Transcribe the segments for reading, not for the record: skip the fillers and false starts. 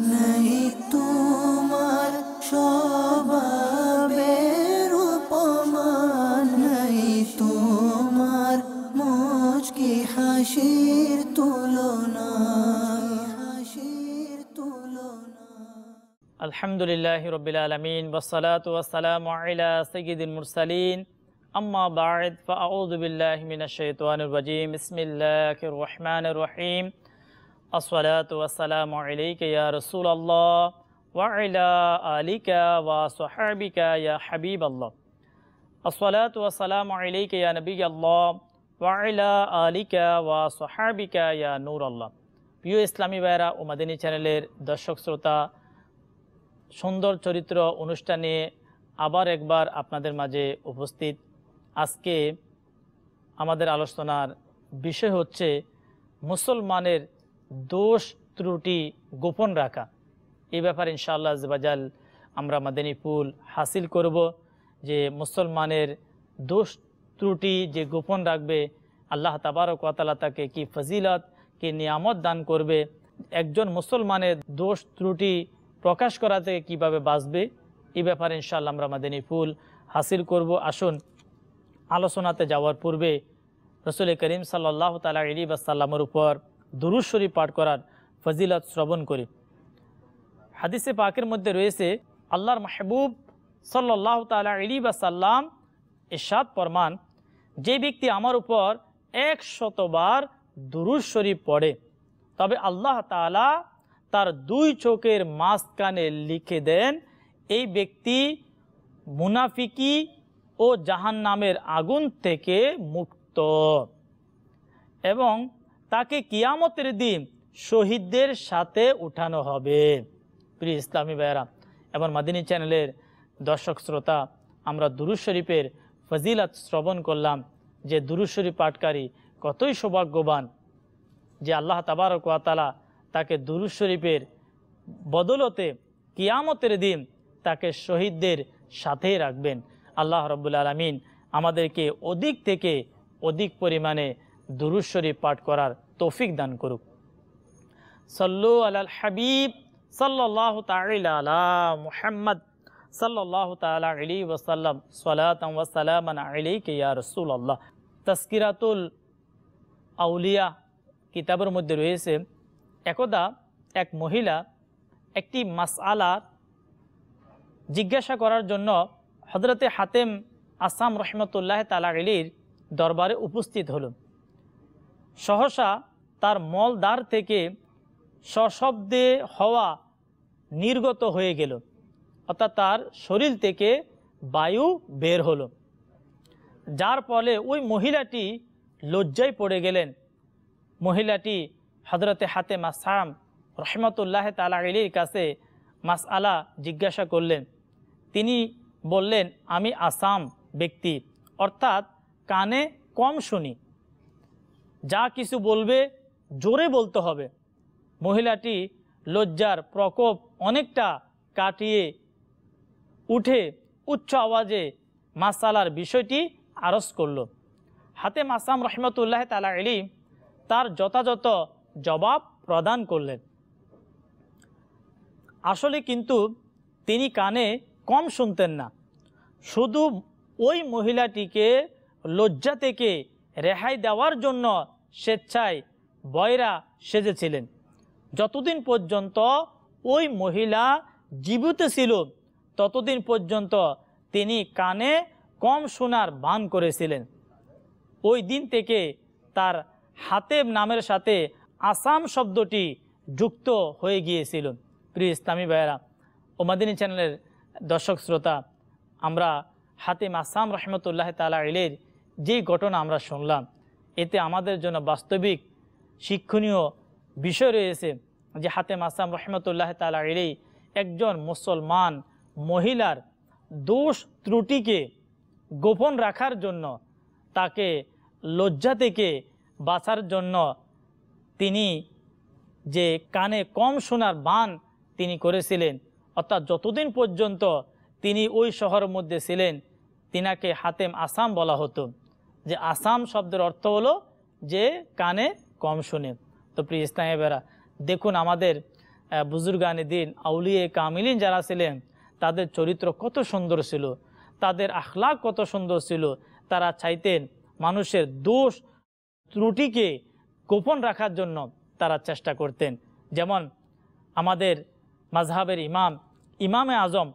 নাই তোমার স্বভাবের উপমা, নাই তোমার মুচকি হাসির তুলনা। আলহামদুলিল্লাহি রাব্বিল আলামিন ওয়াসসালাতু ওয়াসসালামু আলা সাইয়্যিদিল মুরসালিন আম্মা বা'দ ফাআউযু বিল্লাহি মিনাশ শাইতানির রাজীম বিসমিল্লাহির রহমানির রহিম আসসালাতু ওয়াসসালামু আলাইকা ইয়া রাসূলুল্লাহ ওয়া আলা আলিকা ওয়া সাহবিকা ইয়া হাবিবাল্লাহ আসসালাতু ওয়াসসালামু আলাইকা ইয়া নবিয়াল্লাহ ওয়া আলা আলিকা ওয়া সাহবিকা ইয়া নূরাল্লাহ। প্রিয় ইসলামী ভাইরা ও মাদানী চ্যানেলের দর্শক শ্রোতা, সুন্দর চরিত্র অনুষ্ঠানে আবার একবার আপনাদের মাঝে উপস্থিত। আজকে আমাদের আলোচনার বিষয় হচ্ছে মুসলমানের দোষ ত্রুটি গোপন রাখা। এই ব্যাপারে ইনশাআল্লাহ আযওয়াজাল আমরা মাদানী ফুল হাসিল করব যে মুসলমানের দোষ ত্রুটি যে গোপন রাখবে আল্লাহ তাবারক ওয়া তাআলা তাকে কি ফজিলত কি নিয়ামত দান করবে, একজন মুসলমানের দোষ ত্রুটি প্রকাশ করা থেকে কীভাবে বাঁচবে, এই ব্যাপারে ইনশাআল্লাহ আমরা মাদানী ফুল হাসিল করব। আসুন আলোচনাতে যাওয়ার পূর্বে রাসূল করিম সাল্লাল্লাহু তাআলা আলাইহি ওয়াসাল্লামের উপর দুরূদ শরীফ পাঠ করার ফজিলত শ্রবণ করি। হাদিসে পাকের মধ্যে রয়েছে আল্লাহর মাহবুব সাল্লাল্লাহু তাআলা আলাইহি ওয়াসাল্লাম ইরশাদ ফরমান, যে ব্যক্তি আমার উপর 100 বার দুরূদ শরীফ পড়ে তবে আল্লাহ তাআলা তার 2 চোখের মাঝখানে লিখে দেন এই ব্যক্তি মুনাফিকি ও জাহান্নামের আগুন থেকে মুক্ত, এবং তাকে কিয়ামতের দিন শহীদদের সাথে উঠানো হবে। প্রিয় ইসলামী ভাইরা এবং মাদানী চ্যানেলের দর্শক শ্রোতা, আমরা দুরূদ শরীফের ফজিলত শ্রবণ করলাম যে দুরূদ শরীফ পাঠকারী কতই সৌভাগ্যবান যে আল্লাহ তাবারক ওয়া তাআলা তাকে দুরূদ শরীফের বদলতে কিয়ামতের দিন তাকে শহীদদের সাথেই রাখবেন। আল্লাহ রাব্বুল আলামিন আমাদেরকে অধিক থেকে অধিক পরিমাণে দুরূদ শরীফ পাঠ করার তৌফিক দান করুক। সাল্লু আলাল হাবিব সাল্লাল্লাহু তাআলা আলা মুহাম্মদ সাল্লাল্লাহু তাআলা আলাইহি ওয়াসাল্লাম সালাতান ওয়া সালামান আলাইকা ইয়া রাসূলুল্লাহ। তাসকিরাতুল আউলিয়া কিতাবের মধ্যে রয়েছে, একদা এক মহিলা একটি মাসআলা জিজ্ঞাসা করার জন্য হযরতে হাতেম আসাম রহমতুল্লাহ তাআলা আলাইহির দরবারে উপস্থিত হল। সহসা তার মলদ্বার থেকে সশব্দে হওয়া নির্গত হয়ে গেল, অর্থাৎ তার শরীর থেকে বায়ু বের হলো, যার ফলে ওই মহিলাটি লজ্জায় পড়ে গেলেন। মহিলাটি হযরতে হাতেম আসাম রহমতুল্লাহ তাআলা আলাইহির কাছে মাসআলা জিজ্ঞাসা করলেন। তিনি বললেন, আমি আসাম ব্যক্তি, অর্থাৎ কানে কম শুনি, যা কিছু বলবে জোরে বলতে হবে। মহিলাটি লজ্জার প্রকোপ অনেকটা কাটিয়ে উঠে উচ্চ আওয়াজে মাসআলার বিষয়টি আরজ করল। হাতেম আসাম রহমতুল্লাহ তাআলা আলাইহি তার যথাযথ জবাব প্রদান করলেন। আসলে কিন্তু তিনি কানে কম শুনতেন না, শুধু ওই মহিলাটিকে লজ্জা থেকে রেহাই দেওয়ার জন্য স্বেচ্ছায় বয়রা সেজেছিলেন। যতদিন পর্যন্ত ওই মহিলা জীবিত ছিল ততদিন পর্যন্ত তিনি কানে কম শোনার ভান করেছিলেন। ওই দিন থেকে তার হাতেম নামের সাথে আসাম শব্দটি যুক্ত হয়ে গিয়েছিল। প্রিয় ইসলামী ভাইয়েরা ও মাদানী চ্যানেলের দর্শক শ্রোতা, আমরা হাতেম আসাম রহমতুল্লাহ তাআলা আলাইহির যে ঘটনা আমরা শুনলাম, এতে আমাদের জন্য বাস্তবিক শিক্ষণীয় বিষয় রয়েছে যে হাতেম আসাম রহমতুল্লাহ তাআলা আলাইহি একজন মুসলমান মহিলার দোষ ত্রুটিকে গোপন রাখার জন্য, তাকে লজ্জা থেকে বাঁচার জন্য তিনি যে কানে কম শোনার ভান তিনি করেছিলেন, অর্থাৎ যতদিন পর্যন্ত তিনি ওই শহরের মধ্যে ছিলেন তিনাকে হাতেম আসাম বলা হতো। যে আসাম শব্দের অর্থ হলো যে কানে কম শুনে। তো প্রিয় ইসলামী ভাইরা, দেখুন আমাদের বুজুর্গানে দিন, আউলিয়ে কামিলিন যারা ছিলেন, তাদের চরিত্র কত সুন্দর ছিল, তাদের আখলাক কত সুন্দর ছিল। তারা চাইতেন মানুষের দোষ ত্রুটিকে গোপন রাখার জন্য তারা চেষ্টা করতেন। যেমন আমাদের মাযহাবের ইমামে আজম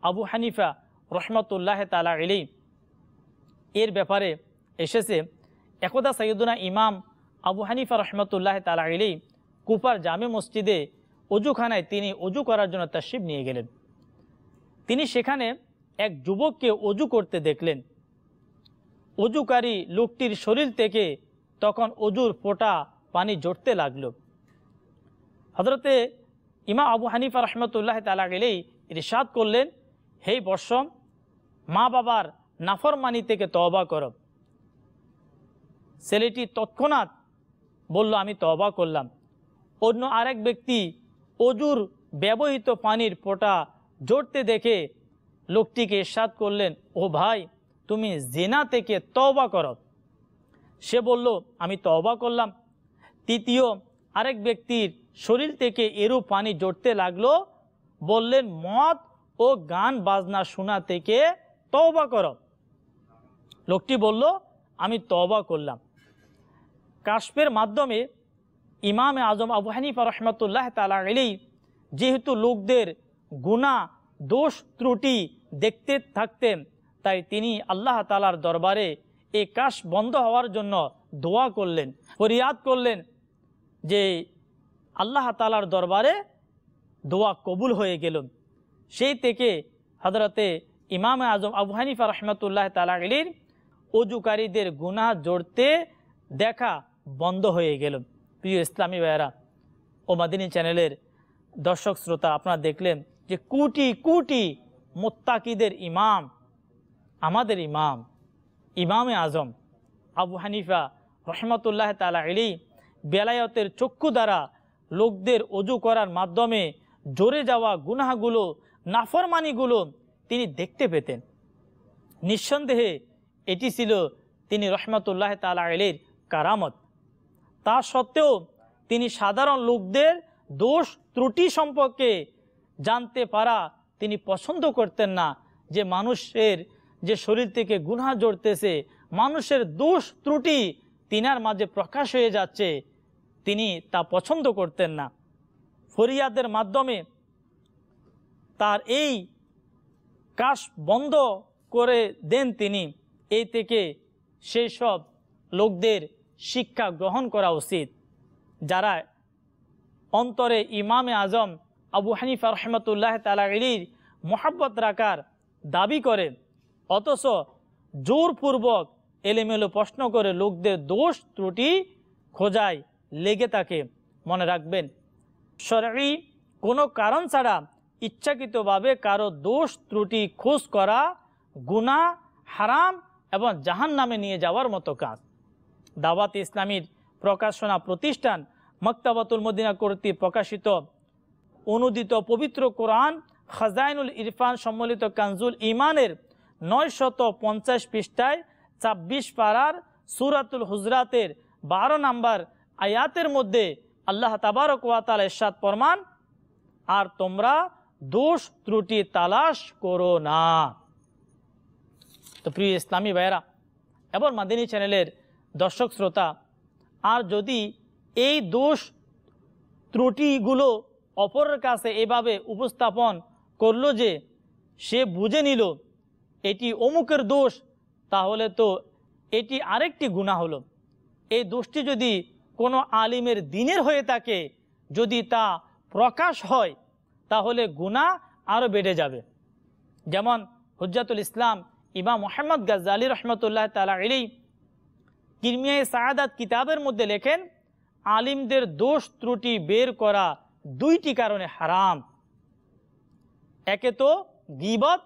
আবু হানিফা রহমতুল্লাহ তাআলা আলাইহি এর ব্যাপারে এসেছে, একদা সাইয়্যিদুনা ইমাম আবু হানিফা রহমতুল্লাহ তাআলা আলাইহি কুফার জামে মসজিদে অজুখানায় তিনি অজু করার জন্য তাশরিফ নিয়ে গেলেন। তিনি সেখানে এক যুবককে অজু করতে দেখলেন। অজুকারী লোকটির শরীর থেকে তখন অজুর ফোঁটা পানি ঝরতে লাগলো। হযরতে ইমাম আবু হানিফা রহমতুল্লাহ তাআলা আলাইহি ইরশাদ করলেন, হে বৎস, মা বাবার নাফরমানি থেকে তওবা করো। ছেলেটি তৎক্ষণাৎ বলল, আমি তওবা করলাম। অন্য আরেক ব্যক্তি অজুর ব্যবহৃত পানির ফোঁটা ঝরতে দেখে লোকটিকে ইরশাদ করলেন, ও ভাই, তুমি জিনা থেকে তওবা করো। সে বলল, আমি তওবা করলাম। তৃতীয় আরেক ব্যক্তির শরীর থেকে এরূপ পানি ঝরতে লাগলো। বললেন, মদ ও গান বাজনা শোনা থেকে তওবা করো। লোকটি বলল, আমি তওবা করলাম। কাশফের মাধ্যমে ইমামে আজম আবু হানিফা রহমতুল্লাহ তাআলা আলাইহি যেহেতু লোকদের গুনাহ দোষ ত্রুটি দেখতে থাকতেন, তাই তিনি আল্লাহ তাআলার দরবারে এই কাশ বন্ধ হওয়ার জন্য দোয়া করলেন, ফরিয়াদ করলেন যে আল্লাহ তাআলার দরবারে দোয়া কবুল হয়ে গেল। সেই থেকে হযরতে ইমামে আজম আবু হানিফা রহমতুল্লাহ তাআলা আলাইহির অজুকারীদের গুনাহ জড়তে দেখা বন্ধ হয়ে গেল। প্রিয় ইসলামী ভাইয়েরা ও মাদিনী চ্যানেলের দর্শক শ্রোতা, আপনারা দেখলেন যে কোটি কোটি মুত্তাকিদের ইমাম, আমাদের ইমামে আজম আবু হানিফা রহমতুল্লাহ তাআলা আলাইহি বেলায়েতের চক্ষু দ্বারা লোকদের অজু করার মাধ্যমে জড়ে যাওয়া গুনাহগুলো, নাফরমানিগুলো তিনি দেখতে পেতেন। নিঃসন্দেহে এটি ছিল তিনি রহমতুল্লাহ তাআলা আলাইহির কারামত। তা সত্ত্বেও তিনি সাধারণ লোকদের দোষ ত্রুটি সম্পর্কে জানতে পারা তিনি পছন্দ করতেন না। যে মানুষের যে শরীর থেকে গুনাহ জড়তেছে, মানুষের দোষ ত্রুটি তিনার মাঝে প্রকাশ হয়ে যাচ্ছে, তিনি তা পছন্দ করতেন না। ফরিয়াদের মাধ্যমে তার এই কাশ বন্ধ করে দেন তিনি। এই থেকে সেই সব লোকদের শিক্ষা গ্রহণ করা উচিত যারা অন্তরে ইমামে আজম আবু হানিফা রহমতুল্লাহ তাআলা আলাইহির মুহাব্বত রাখার দাবি করে, অথচ জোরপূর্বক এলোমেলো প্রশ্ন করে লোকদের দোষ ত্রুটি খোঁজায় লেগে থাকে। মনে রাখবেন, শরঈ কোনো কারণ ছাড়া ইচ্ছাকৃতভাবে কারো দোষ ত্রুটি খোঁজ করা গুনাহ, হারাম এবং জাহান্নামে নিয়ে যাওয়ার মতো কাজ। দাওয়াত ইসলামীর প্রকাশনা প্রতিষ্ঠান মক্তবাতুল মদিনা কর্তৃক প্রকাশিত অনুদিত পবিত্র কোরআন খাজাইনুল ইরফান সম্মিলিত কানজুল ঈমানের 950 পৃষ্ঠায় 26 পারার সূরাতুল হুজরাতের 12 নম্বর আয়াতের মধ্যে আল্লাহ তাবারক ওয়া তাআলা ইরশাদ ফরমান, আর তোমরা দোষ ত্রুটি তালাশ করো না। তো প্রিয় ইসলামী ভাইয়েরা এবং মাদিনী চ্যানেলের দর্শক শ্রোতা, আর যদি এই দোষ ত্রুটিগুলো অপরের কাছে এভাবে উপস্থাপন করলো যে সে বুঝে নিল এটি অমুকের দোষ, তাহলে তো এটি আরেকটি গুনাহ হলো। এই দোষটি যদি কোনো আলিমের দ্বীনের হয়ে থাকে, যদি তা প্রকাশ হয়, তাহলে গুনাহ আরও বেড়ে যাবে। যেমন হুজ্জাতুল ইসলাম ইমাম মুহাম্মদ গাজ্জালী রহমতুল্লাহ তাআলা আলাইহি কিরমিয়ায়ে সাআদাত কিতাবের মধ্যে লেখেন, আলিমদের দোষ ত্রুটি বের করা দুইটি কারণে হারাম। একে তো গীবত,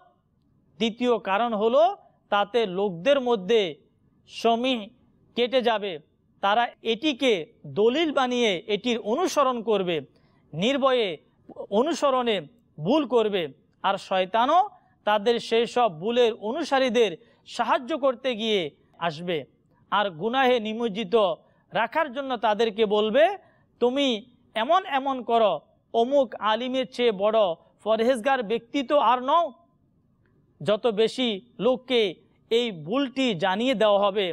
দ্বিতীয় কারণ হলো তাতে লোকদের মধ্যে সমীহ কেটে যাবে, তারা এটিকে দলিল বানিয়ে এটির অনুসরণ করবে, নির্ভয়ে অনুসরণে ভুল করবে, আর শয়তানও তাদের সেই সব ভুলের অনুসারীদের সাহায্য করতে গিয়ে আসবে, আর গুনাহে নিমজ্জিত রাখার জন্য তাদেরকে বলবে, তুমি এমন এমন করো, অমুক আলিমের চেয়ে বড় পরহেজগার ব্যক্তি তো আর নও। যত বেশি লোককে এই ভুলটি জানিয়ে দেওয়া হবে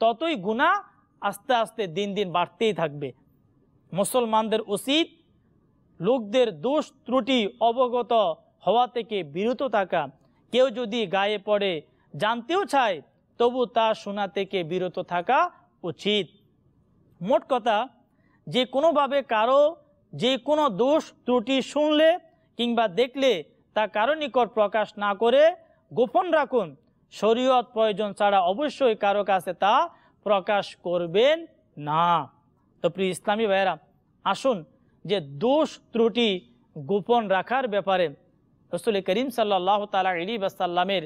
ততই গুনাহ আস্তে আস্তে দিন দিন বাড়তেই থাকবে। মুসলমানদের উচিত লোকদের দোষ ত্রুটি অবগত হওয়া থেকে বিরত থাকা। কেউ যদি গায়ে পড়ে জানতেও চায় তবু তা শোনা থেকে বিরত থাকা উচিত। মোট কথা, যে কোনোভাবে কারো যে কোনো দোষ ত্রুটি শুনলে কিংবা দেখলে তা কারো নিকট প্রকাশ না করে গোপন রাখুন। শরীয়ত প্রয়োজন ছাড়া অবশ্যই কারো কাছে তা প্রকাশ করবেন না। তো প্রিয় ইসলামী ভাইয়েরা, আসুন যে দোষ ত্রুটি গোপন রাখার ব্যাপারে রাসূল করিম সাল্লাল্লাহু তাআলা আলাইহি ওয়াসাল্লামের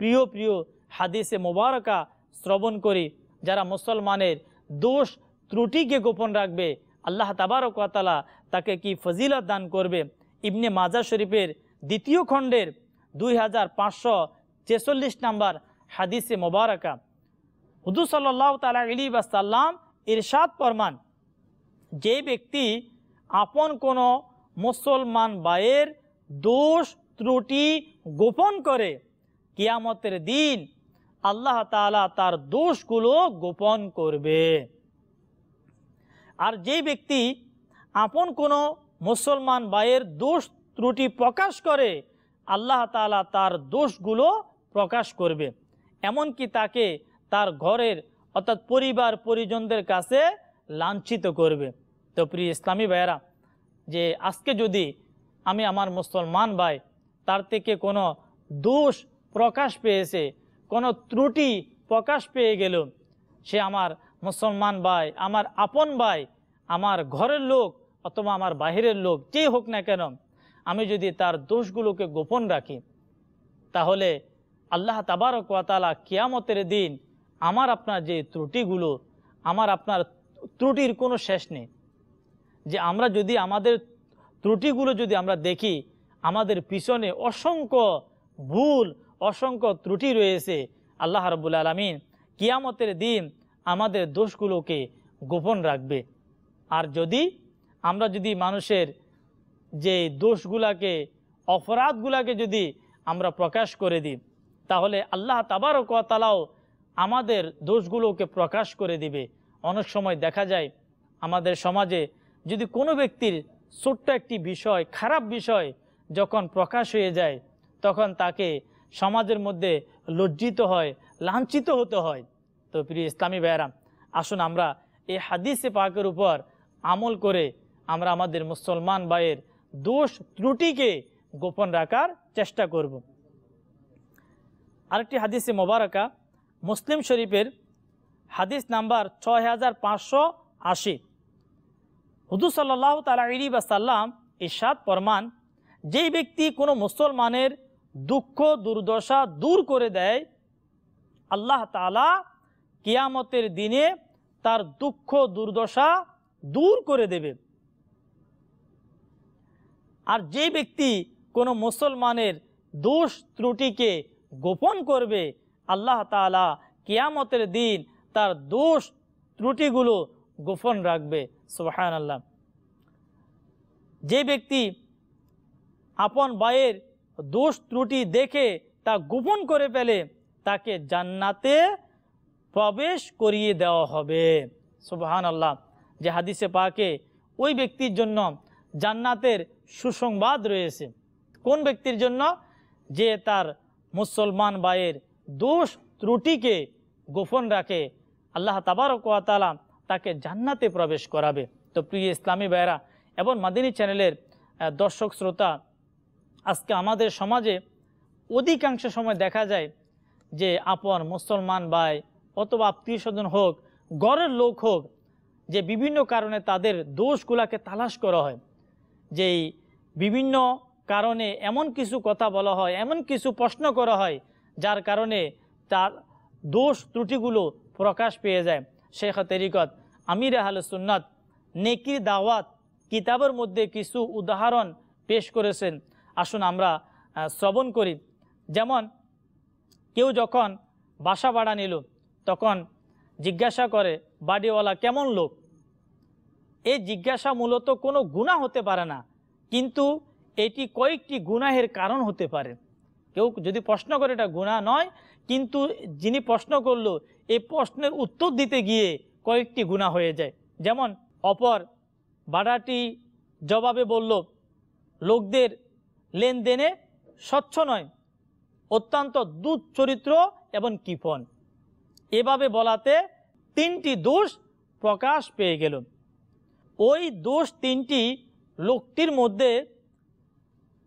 প্রিয় প্রিয় হাদিসে মোবারকা শ্রবণ করি। যারা মুসলমানের দোষ ত্রুটিকে গোপন রাখবে আল্লাহ তাবারক ওয়া তাআলা তাকে কি ফজিলত দান করবে। ইবনে মাজাহ শরীফের 2য় খণ্ডের 2546 নম্বর হাদিসে মোবারকা হুজুর সাল্লাল্লাহু তাআলা আলাইহি ওয়াসাল্লাম ইরশাদ ফরমান, যে ব্যক্তি আপন কোনো মুসলমান ভাইয়ের দোষ ত্রুটি গোপন করে কিয়ামতের দিন আল্লাহ তাআলা তার দোষগুলো গোপন করবে। আর যে ব্যক্তি আপন কোনো মুসলমান ভাইয়ের দোষ ত্রুটি প্রকাশ করে আল্লাহ তাআলা তার দোষগুলো প্রকাশ করবে, এমনকি তাকে তার ঘরের অর্থাৎ পরিবার পরিজনদের কাছে লাঞ্ছিত করবে। তো প্রিয় ইসলামী ভাইয়েরা, যে আজকে যদি আমি আমার মুসলমান ভাই তার থেকে কোনো দোষ প্রকাশ পেয়েছে, কোনো ত্রুটি প্রকাশ পেয়ে গেল, সে আমার মুসলমান ভাই, আমার আপন ভাই, আমার ঘরের লোক অথবা আমার বাহিরের লোক, যেই হোক না কেন, আমি যদি তার দোষগুলোকে গোপন রাখি তাহলে আল্লাহ তাবারক ওয়া তাআলা কিয়ামতের দিন আমার আপনার যে ত্রুটিগুলো, আমার আপনার ত্রুটির কোনো শেষ নেই। যে আমরা যদি আমাদের ত্রুটিগুলো যদি আমরা দেখি, আমাদের পিছনে অসংখ্য ভুল, অসংখ্য ত্রুটি রয়েছে, আল্লাহ রাব্বুল আলামিন কিয়ামতের দিন আমাদের দোষগুলোকে গোপন রাখবে। আর আমরা যদি মানুষের যে দোষগুলাকে, অপরাধগুলাকে যদি আমরা প্রকাশ করে দিই তাহলে আল্লাহ তাবারক ওয়া তাআলাও আমাদের দোষগুলোকে প্রকাশ করে দিবে। অনেক সময় দেখা যায় আমাদের সমাজে যদি কোনো ব্যক্তির ছোট্ট একটি বিষয়, খারাপ বিষয় যখন প্রকাশ হয়ে যায় তখন তাকে সমাজের মধ্যে লজ্জিত হয়, লাঞ্ছিত হতে হয়। তো প্রিয় ইসলামী ভাইয়েরা, আসুন আমরা এই হাদিসে পাকের উপর আমল করে আমরা আমাদের মুসলমান ভাইয়ের দোষ ত্রুটিকে গোপন রাখার চেষ্টা করব। আরেকটি হাদিসে মোবারকা মুসলিম শরীফের হাদিস নাম্বার 6580, হুজুর সাল্লাল্লাহু তাআলা আলাইহি ওয়াসাল্লাম ইরশাদ ফরমান, যেই ব্যক্তি কোনো মুসলমানের দুঃখ দুর্দশা দূর করে দেয় আল্লাহ তাআলা কিয়ামতের দিনে তার দুঃখ দুর্দশা দূর করে দেবে। আর যে ব্যক্তি কোনো মুসলমানের দোষ ত্রুটিকে গোপন করবে আল্লাহ তাআলা কিয়ামতের দিন তার দোষ ত্রুটিগুলো গোপন রাখবে। সুবহানাল্লাহ। যে ব্যক্তি আপন ভাইয়ের দোষ ত্রুটি দেখে তা গোপন করে ফেলে তাকে জান্নাতে প্রবেশ করিয়ে দেওয়া হবে। সুবহানাল্লাহ। যে হাদিসে পাকে ওই ব্যক্তির জন্য জান্নাতের সুসংবাদ রয়েছে। কোন ব্যক্তির জন্য? যে তার মুসলমান ভাইয়ের দোষ ত্রুটিকে গোপন রাখে, আল্লাহ তাবারক ওয়া তাআলা তাকে জান্নাতে প্রবেশ করাবে। তো প্রিয় ইসলামী ভাইয়েরা এবং মাদিনী চ্যানেলের দর্শক শ্রোতা, আজকে আমাদের সমাজে অধিকাংশ সময় দেখা যায় যে আপন মুসলমান ভাই অথবা আত্মীয় স্বজন হোক, ঘরের লোক হোক, যে বিভিন্ন কারণে তাদের দোষগুলাকে তালাশ করা হয়, যেই বিভিন্ন কারণে এমন কিছু কথা বলা হয়, এমন কিছু প্রশ্ন করা হয় যার কারণে তার দোষ ত্রুটিগুলো প্রকাশ পেয়ে যায়। শেখ তরিকত আমির আহলে সুন্নাত নেকির দাওয়াত কিতাবের মধ্যে কিছু উদাহরণ পেশ করেছেন। আসুন আমরা শ্রবণ করি। যেমন কেউ যখন বাসা ভাড়া নিল তখন জিজ্ঞাসা করে বাড়িওয়ালা কেমন লোক। এই জিজ্ঞাসা মূলত কোনো গুনাহ হতে পারে না, কিন্তু এটি কয়েকটি গুনাহের কারণ হতে পারে। কেউ যদি প্রশ্ন করে এটা গুনাহ নয়, কিন্তু যিনি প্রশ্ন করলো এই প্রশ্নের উত্তর দিতে গিয়ে কয়েকটি গুনাহ হয়ে যায়। যেমন অপর বাড়াটি জবাবে বলল, লোকদের লেনদেনে স্বচ্ছ নয়, অত্যন্ত দুধ চরিত্র এবং কৃপণ। এভাবে বলাতে তিনটি দোষ প্রকাশ পেয়ে গেল। ওই দোষ তিনটি লোকটির মধ্যে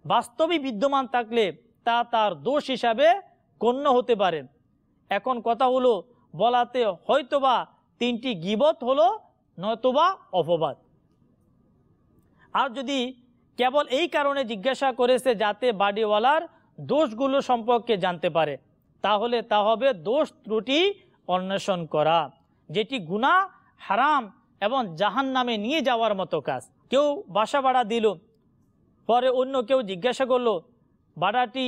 বাস্তবে বিদ্যমান থাকলে তা তার দোষ হিসাবে গণ্য হতে পারে। এখন কথা হলো, বলাতে হয়তোবা তিনটি গীবত হলো, নয়তোবা অপবাদ। আর যদি কেবল এই কারণে জিজ্ঞাসা করেছে যাতে বাড়িওয়ালার দোষগুলো সম্পর্কে জানতে পারে, তাহলে তা হবে দোষ ত্রুটি অন্বেষণ করা, যেটি গুনাহ, হারাম এবং জাহান্নামে নিয়ে যাওয়ার মতো কাজ। কেউ বাসা ভাড়া দিল, পরে অন্য কেউ জিজ্ঞাসা করলো ভাড়াটি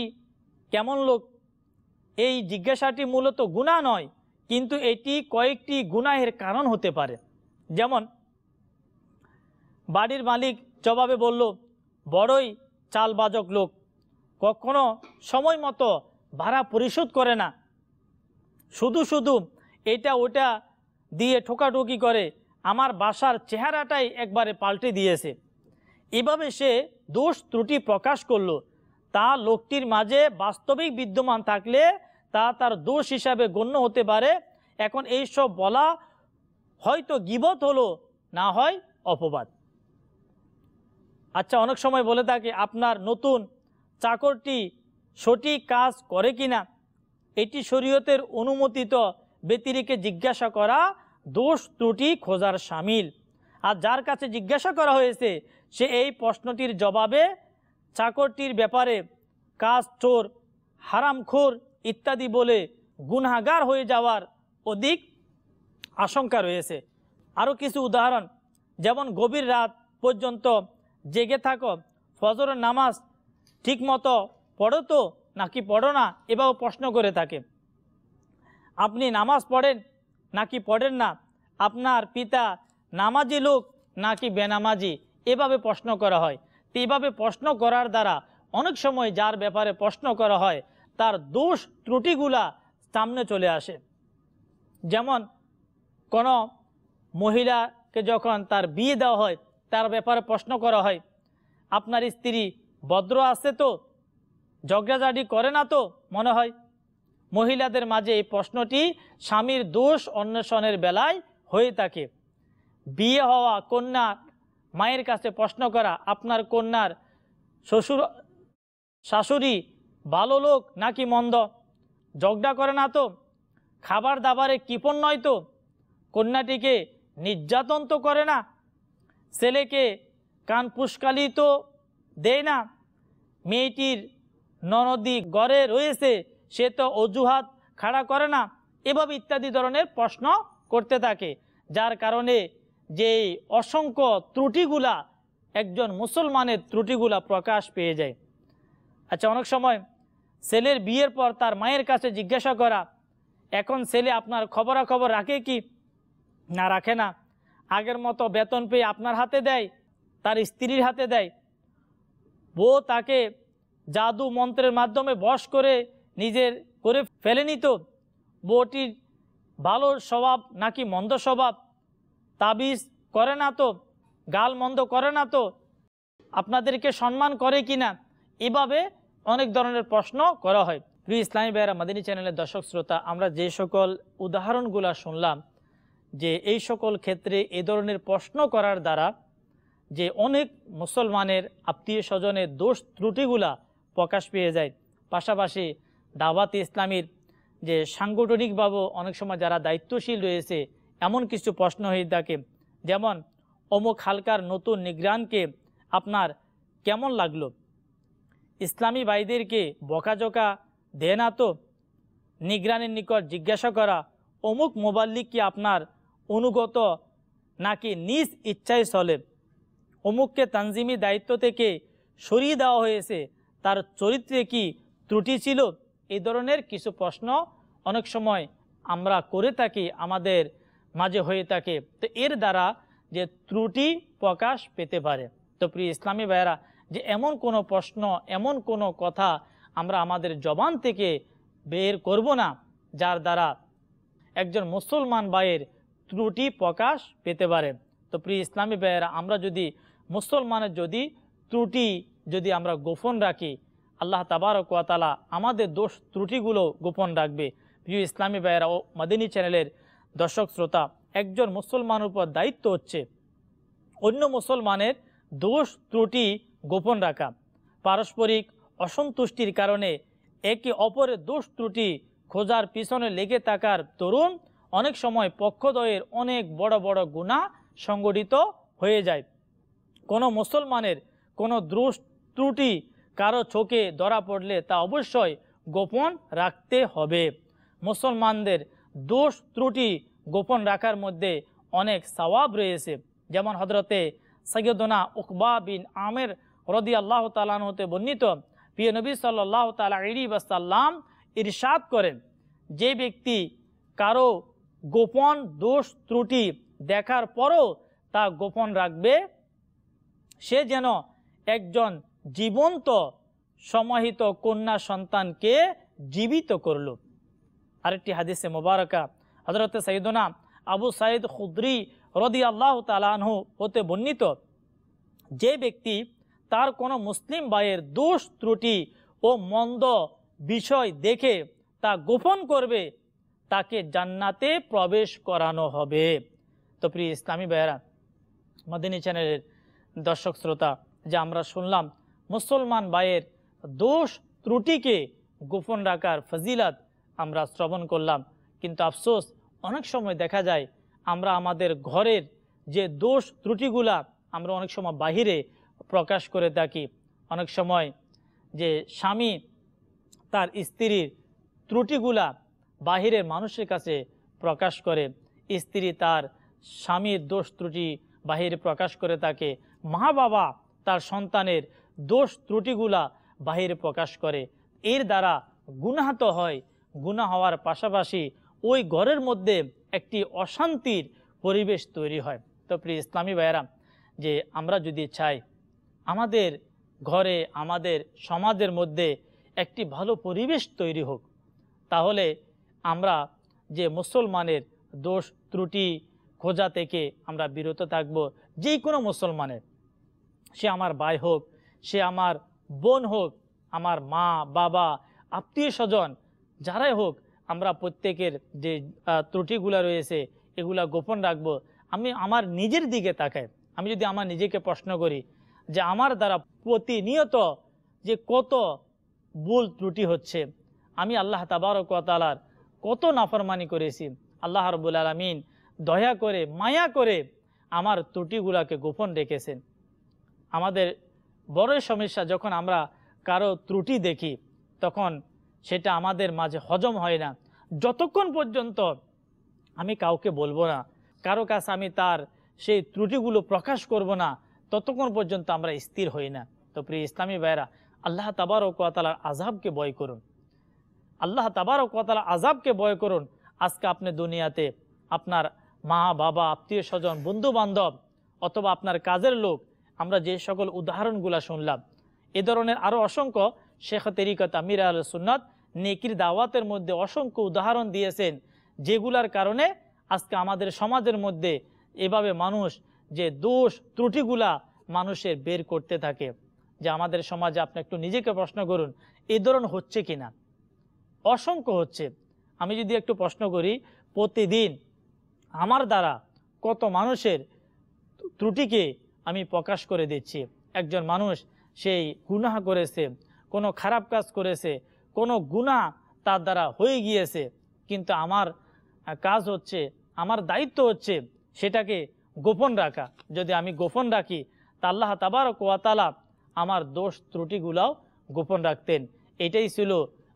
কেমন লোক। এই জিজ্ঞাসাটি মূলত গুনাহ নয়, কিন্তু এটি কয়েকটি গুনাহের কারণ হতে পারে। যেমন বাড়ির মালিক জবাবে বলল, বড়ই চালবাজক লোক, কখনো সময় মতো ভাড়া পরিশোধ করে না, শুধু শুধু এটা ওটা দিয়ে ঠোকাঠুকি করে, আমার বাসার চেহারাটাই একবারে পাল্টে দিয়েছে। এভাবে সে দোষ ত্রুটি প্রকাশ করলো। তা লোকটির মাঝে বাস্তবিক বিদ্যমান থাকলে তা তার দোষ হিসাবে গণ্য হতে পারে। এখন এইসব বলা হয়তো গীবত হলো, না হয় অপবাদ। আচ্ছা, অনেক সময় বলে থাকে আপনার নতুন চাকরটি সঠিক কাজ করে কিনা, এটি শরীয়তের অনুমোদিত ব্যতিরেকে জিজ্ঞাসা করা দোষ ত্রুটি খোঁজার শামিল। আর যার কাছে জিজ্ঞাসা করা হয়েছে সে এই প্রশ্নটির জবাবে চাকরটির ব্যাপারে কাজ চোর, হারামখোর ইত্যাদি বলে গুনাহগার হয়ে যাওয়ার অধিক আশঙ্কা রয়েছে। আরও কিছু উদাহরণ, যেমন গভীর রাত পর্যন্ত জেগে থাকো, ফজরের নামাজ ঠিকমতো পড়ো তো নাকি পড়ো না, এভাবে প্রশ্ন করে থাকে। আপনি নামাজ পড়েন নাকি পড়েন না, আপনার পিতা নামাজি লোক নাকি বেনামাজি, এভাবে প্রশ্ন করা হয়। তো এভাবে প্রশ্ন করার দ্বারা অনেক সময় যার ব্যাপারে প্রশ্ন করা হয় তার দোষ ত্রুটিগুলা সামনে চলে আসে। যেমন কোনো মহিলাকে যখন তার বিয়ে দেওয়া হয় তার ব্যাপারে প্রশ্ন করা হয়, আপনার স্ত্রী ভদ্র আছে তো, ঝগড়াঝাটি করে না তো মনে হয়। মহিলাদের মাঝে এই প্রশ্নটি স্বামীর দোষ অন্বেষণের বেলায় হয়ে থাকে। বিয়ে হওয়া কন্যা মায়ের কাছে প্রশ্ন করা, আপনার কন্যার শাশুড়ি ভালো লোক নাকি মন্দ, ঝগড়া করে না তো, খাবার দাবারে কৃপণ নয় তো, কন্যাটিকে নির্যাতন তো করে না, ছেলেকে কান পুষ্কালি তো দেয় না, মেয়েটির ননদি ঘরে রয়েছে সে তো অজুহাত খাড়া করে না, এভাবে ইত্যাদি ধরনের প্রশ্ন করতে থাকে, যার কারণে যে অসংখ্য ত্রুটিগুলা একজন মুসলমানের ত্রুটিগুলা প্রকাশ পেয়ে যায়। আচ্ছা, অনেক সময় ছেলের বিয়ের পর তার মায়ের কাছে জিজ্ঞাসা করা, এখন ছেলে আপনার খবরাখবর রাখে কি না রাখে না, আগের মতো বেতন পেয়ে আপনার হাতে দেয়, তার স্ত্রীর হাতে দেয়, বউ তাকে জাদু মন্ত্রের মাধ্যমে বশ করে নিজের করে ফেলে নিত, বউটির ভালো স্বভাব নাকি মন্দ স্বভাব, তাবিজ করে না তো, গাল মন্দ করে না তো, আপনাদেরকে সম্মান করে কিনা, এভাবে অনেক ধরনের প্রশ্ন করা হয়। প্রিয় ইসলামী ভাইয়েরা, মাদিনী চ্যানেলের দর্শক শ্রোতা, আমরা যে সকল উদাহরণগুলো শুনলাম যে এই সকল ক্ষেত্রে এ ধরনের প্রশ্ন করার দ্বারা যে অনেক মুসলমানের আত্মীয় স্বজনের দোষ ত্রুটিগুলা প্রকাশ পেয়ে যায়। পাশাপাশি দাওয়াত ইসলামীর যে সাংগঠনিকভাবে অনেক সময় যারা দায়িত্বশীল রয়েছে এমন কিছু প্রশ্ন হয়ে থাকে, যেমন অমুক হালকার নতুন নিগরানকে আপনার কেমন লাগলো, ইসলামী ভাইদেরকে বকাঝকা দেয় না তো, নিগরানের নিকট জিজ্ঞাসা করা অমুক মোবাল্লিক কি আপনার অনুগত নাকি নিজ ইচ্ছায় চলে, অমুককে তানজিমি দায়িত্ব থেকে সরিয়ে দেওয়া হয়েছে, তার চরিত্রে কি ত্রুটি ছিল, এই ধরনের কিছু প্রশ্ন অনেক সময় আমরা করে থাকি, আমাদের মাঝে হয়ে থাকে। তো এর দ্বারা যে ত্রুটি প্রকাশ পেতে পারে। তো প্রিয় ইসলামী ভাইয়েরা, যে এমন কোনো প্রশ্ন, এমন কোনো কথা আমরা আমাদের জবান থেকে বের করব না যার দ্বারা একজন মুসলমান ভাইয়ের ত্রুটি প্রকাশ পেতে পারে। তো প্রিয় ইসলামী ভাইয়েরা, আমরা যদি মুসলমানের যদি ত্রুটি যদি আমরা গোপন রাখি, আল্লাহ তাবারক ওয়া তাআলা আমাদের দোষ ত্রুটিগুলো গোপন রাখবে। প্রিয় ইসলামী ভাইয়েরা ও মাদিনী চ্যানেলের দর্শক শ্রোতা, একজন মুসলমানের উপর দায়িত্ব হচ্ছে অন্য মুসলমানের দোষ ত্রুটি গোপন রাখা। পারস্পরিক অসন্তুষ্টির কারণে একে অপরের দোষ ত্রুটি খোঁজার পিছনে লেগে থাকার দরুন অনেক সময় পক্ষদ্বয়ের অনেক বড় বড় গুনাহ সংগঠিত হয়ে যায়। কোনো মুসলমানের কোনো দোষ ত্রুটি কারো চোখে ধরা পড়লে তা অবশ্যই গোপন রাখতে হবে। মুসলমানদের দোষ ত্রুটি গোপন রাখার মধ্যে অনেক সওয়াব রয়েছে। যেমন হযরতে সাইয়্যিদুনা উকবা বিন আমির রাদিয়াল্লাহু তাআলা আনহু হতে বর্ণিত, প্রিয় নবী সাল্লাল্লাহু তাআলা আলাইহি ওয়াসাল্লাম ইরশাদ করেন, যে ব্যক্তি কারো গোপন দোষ ত্রুটি দেখার পরও তা গোপন রাখবে, সে যেন একজন জীবন্ত সমাহিত কন্যা সন্তানকে জীবিত করল। আরেকটি হাদিসে মোবারকা হযরতে সাইয়্যিদুনা আবু সাঈদ খুদরি রাদিয়াল্লাহু তাআলা আনহু হতে বর্ণিত, যে ব্যক্তি তার কোনো মুসলিম ভাইয়ের দোষ ত্রুটি ও মন্দ বিষয় দেখে তা গোপন করবে, তাকে জান্নাতে প্রবেশ করানো হবে। তো প্রিয় ইসলামী ভাইয়েরা, মাদিনী চ্যানেলের দর্শক শ্রোতা, যে আমরা শুনলাম মুসলমান ভাইয়ের দোষ ত্রুটিকে গোপন রাখার ফজিলত আমরা শ্রবণ করলাম, কিন্তু আফসোস অনেক সময় দেখা যায় আমরা আমাদের ঘরের যে দোষ ত্রুটিগুলা আমরা অনেক সময় বাহিরে প্রকাশ করে থাকি। অনেক সময় যে স্বামী তার স্ত্রীর ত্রুটিগুলা বাহিরের মানুষের কাছে প্রকাশ করে, স্ত্রী তার স্বামীর দোষ ত্রুটি বাহিরে প্রকাশ করে থাকে, মা বাবা তার সন্তানের দোষ ত্রুটিগুলা বাহিরে প্রকাশ করে। এর দ্বারা গুনাহ তো হয়, গুনাহ হওয়ার পাশাপাশি ওই ঘরের মধ্যে একটি অশান্তির পরিবেশ তৈরি হয়। তো প্রিয় ইসলামী ভাইয়েরা, যে আমরা যদি চাই আমাদের ঘরে আমাদের সমাজের মধ্যে একটি ভালো পরিবেশ তৈরি হোক, তাহলে আমরা যে মুসলমানের দোষ ত্রুটি খোঁজা থেকে আমরা বিরত থাকব। যে কোনো মুসলমানের, সে আমার ভাই হোক, সে আমার বোন হোক, আমার মা বাবা আত্মীয় স্বজন যারাই হোক, আমরা প্রত্যেকের যে ত্রুটিগুলো রয়েছে এগুলা গোপন রাখবো। আমি আমার নিজের দিকে তাকাই, আমি যদি আমার নিজেকে প্রশ্ন করি যে আমার দ্বারা প্রতিনিয়ত যে কত ভুল ত্রুটি হচ্ছে, আমি আল্লাহ তাবারক ওয়া তাআলার কত নাফরমানি করেছি, আল্লাহ রাব্বুল আলামিন দয়া করে মায়া করে আমার ত্রুটিগুলাকে গোপন রেখেছেন। আমাদের বড় সমস্যা, যখন আমরা কারো ত্রুটি দেখি তখন সেটা আমাদের মাঝে হজম হয় না। যতক্ষণ পর্যন্ত আমি কাউকে বলবো না, কারো কাছে আমি তার সেই ত্রুটিগুলো প্রকাশ করব না, ততক্ষণ পর্যন্ত আমরা স্থির হই না। তো প্রিয় ইসলামী ভাইরা, আল্লাহ তাবারক ওয়া তাআলার আযাবকে ভয় করুন, আল্লাহ তাবারক ওয়া তাআলার আযাবকে ভয় করুন। আজকে আপনি দুনিয়াতে আপনার মা বাবা আত্মীয় স্বজন বন্ধু বান্ধব অথবা আপনার কাজের লোক, আমরা যে সকল উদাহরণগুলো শুনলাম, এ ধরনের আরও অসংখ্য শেখ তরিকত আমির আহলে সুন্নাত নেকির দাওয়াতের মধ্যে অসংখ্য উদাহরণ দিয়েছেন, যেগুলার কারণে আজকে আমাদের সমাজের মধ্যে এভাবে মানুষ যে দোষ ত্রুটিগুলা মানুষের বের করতে থাকে। যে আমাদের সমাজে আপনি একটু নিজেকে প্রশ্ন করুন, এই ধরনের হচ্ছে কিনা? অসংখ্য হচ্ছে। আমি যদি একটু প্রশ্ন করি, প্রতিদিন আমার দ্বারা কত মানুষের ত্রুটিকে আমি প্রকাশ করে দিচ্ছি। একজন মানুষ সেই গুনাহ করেছে, কোনো খারাপ কাজ করেছে, কোনো গুনাহ তার দ্বারা হয়ে গিয়েছে, কিন্তু আমার কাজ হচ্ছে, আমার দায়িত্ব হচ্ছে সেটাকে গোপন রাখা। যদি আমি গোপন রাখি, তা আল্লাহ তাবারক ওয়া তাআলা আমার দোষ ত্রুটিগুলাও গোপন রাখতেন। এটাই ছিল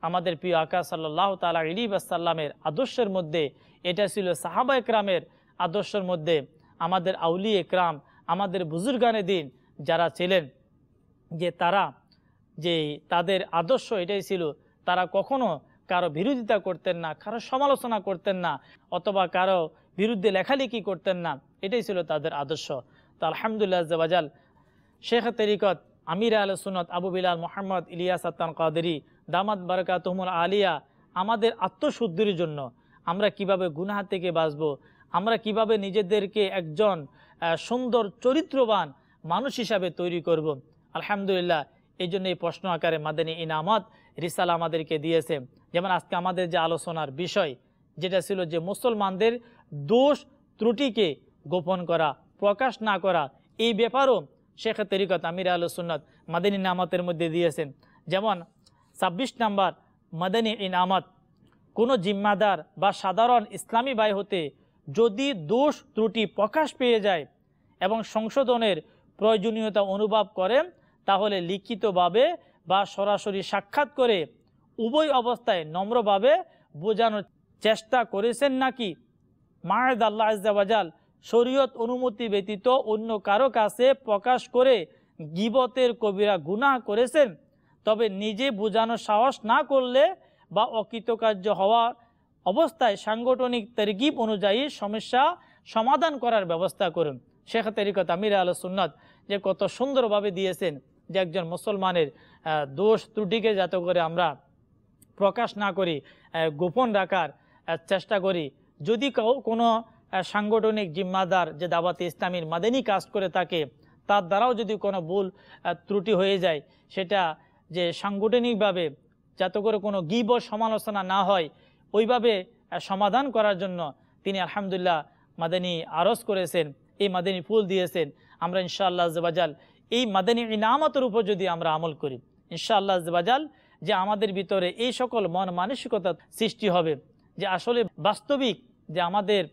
আমাদের প্রিয় আকা সাল্লাল্লাহু তাআলা আলাইহি ওয়াসাল্লামের আদর্শের মধ্যে, এটা ছিল সাহাবা একরামের আদর্শের মধ্যে। আমাদের আউলিয়া একরাম, আমাদের বুজুর্গানে দিন যারা ছিলেন, যে তারা যে তাদের আদর্শ এটাই ছিল, তারা কখনো কারো বিরোধিতা করতেন না, কারো সমালোচনা করতেন না, অথবা কারো বিরুদ্ধে লেখালেখি করতেন না। এটাই ছিল তাদের আদর্শ। তো আলহামদুলিল্লাহ আযজা ওয়া জাল, শেখ তরিকত আমির আহলে সুন্নাত আবু বিলাল মোহাম্মদ ইলিয়াস আত্তান কাদেরী দামাত বারাকাতুহুমুল আলিয়া আমাদের আত্মশুদ্ধির জন্য আমরা কিভাবে গুনাহ থেকে বাঁচব, আমরা কিভাবে নিজেদেরকে একজন সুন্দর চরিত্রবান মানুষ হিসাবে তৈরি করব। আলহামদুলিল্লাহ, এই জন্য এই প্রশ্ন আকারে মাদানী ইনামাত রিসালা আমাদেরকে দিয়েছে। যেমন আজকে আমাদের যে আলোচনার বিষয় যেটা ছিল যে মুসলমানদের দোষ ত্রুটিকে গোপন করা, প্রকাশ না করা, এই ব্যাপারও শেখ তরিকত আমির আহলে সুন্নাত মাদানী ইনামাতের মধ্যে দিয়েছেন। যেমন 26 নম্বর মাদানী ইনামাত, কোনো জিম্মাদার বা সাধারণ ইসলামী ভাই হতে যদি দোষ ত্রুটি প্রকাশ পেয়ে যায় এবং সংশোধনের প্রয়োজনীয়তা অনুভব করেন, তাহলে লিখিতভাবে বা সরাসরি সাক্ষাৎ করে উভয় অবস্থায় নম্রভাবে বোঝানোর চেষ্টা করেছেন নাকি মাআদ আল্লাহ আযজা ওয়া জাল শরীয়ত অনুমতি ব্যতীত অন্য কারো কাছে প্রকাশ করে গীবতের কবিরা গুনাহ করেছেন, তবে নিজে বোঝানোর সাহস না করলে বা অকৃতকার্য হওয়া অবস্থায় সাংগঠনিক তরগিব অনুযায়ী সমস্যা সমাধান করার ব্যবস্থা করুন। শেখ তরিকত আমির আহলে সুন্নাত যে কত সুন্দরভাবে দিয়েছেন যে একজন মুসলমানের দোষ ত্রুটিকে যাতে করে আমরা প্রকাশ না করি, গোপন রাখার চেষ্টা করি। যদি কোনো সাংগঠনিক জিম্মাদার যে দাওয়াতে ইসলামীর মাদানী কাজ করে থাকে, তার দ্বারাও যদি কোনো ভুল ত্রুটি হয়ে যায়, সেটা যে সাংগঠনিকভাবে যাতে করে কোনো গীবত সমালোচনা না হয়, ওইভাবে সমাধান করার জন্য তিনি আলহামদুলিল্লাহ মাদানী আরজ করেছেন, এই মাদানী ফুল দিয়েছেন। আমরা ইনশাআল্লাহ আযজা ওয়া জাল এই মাদানী ইনামতের উপর যদি আমরা আমল করি, ইনশাআল্লাহ আযজা ওয়া জাল যে আমাদের ভিতরে এই সকল মন মানসিকতা সৃষ্টি হবে যে আসলে বাস্তবিক যে আমাদের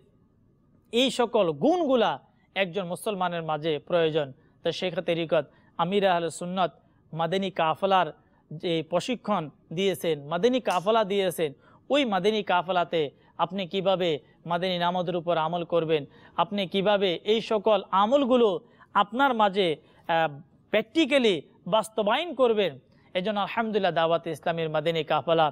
এই সকল গুণগুলা একজন মুসলমানের মাঝে প্রয়োজন। তো শেখ তরিকত আমির আহলে সুন্নাত মাদানী কাফলার যে প্রশিক্ষণ দিয়েছেন, মাদানী কাফলা দিয়েছেন, ওই মাদানী কাফলাতে আপনি কিভাবে মাদানী নামাজের উপর আমল করবেন, আপনি কিভাবে এই সকল আমলগুলো আপনার মাঝে প্র্যাকটিক্যালি বাস্তবায়ন করবেন। এজন্য আলহামদুলিল্লাহ দাওয়াতে ইসলামীর মাদানী কাফলা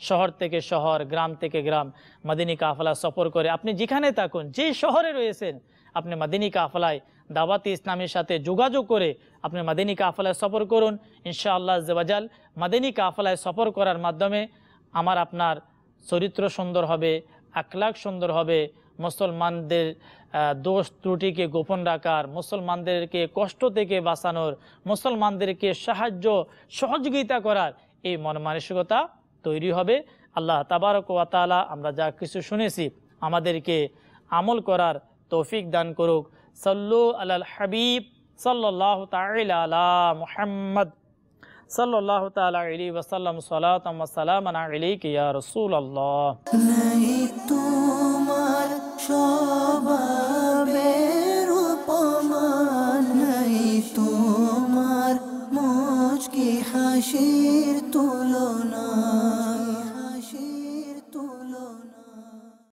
শহর থেকে শহর, গ্রাম থেকে গ্রাম মাদানী কাফলা সফর করে, আপনি যেখানে থাকুন, যে শহরে রয়েছেন, আপনি মাদানী কাফলায় দাওয়াতে ইসলামের সাথে যোগাযোগ করে আপনি মাদানী কাফলায় সফর করুন। ইনশাআল্লাহ আযজা ওয়া জাল মাদানী কাফলায় সফর করার মাধ্যমে আমার আপনার চরিত্র সুন্দর হবে, আখলাক সুন্দর হবে, মুসলমানদের দোষ ত্রুটিকে গোপন রাখার, মুসলমানদেরকে কষ্ট থেকে বাঁচানোর, মুসলমানদেরকে সাহায্য সহযোগিতা করার এই মন মানসিকতা তৈরি হবে। আল্লাহ তাবারক ওয়া তাআলা আমরা যা কিছু শুনেছি আমাদেরকে আমল করার তৌফিক দান করুক। সাল্লু আলাল হাবিব সাল্লাল্লাহু তাআলা আলা মুহাম্মদ সাল্লাল্লাহু তাআলা আলাইহি ওয়া সাল্লাম সালাতাম ওয়া সালামান আলাইকা ইয়া রাসূলুল্লাহ। নাই তোমার স্বভাবের উপমা, নাই তোমার মুচকি হাসির তুলনা।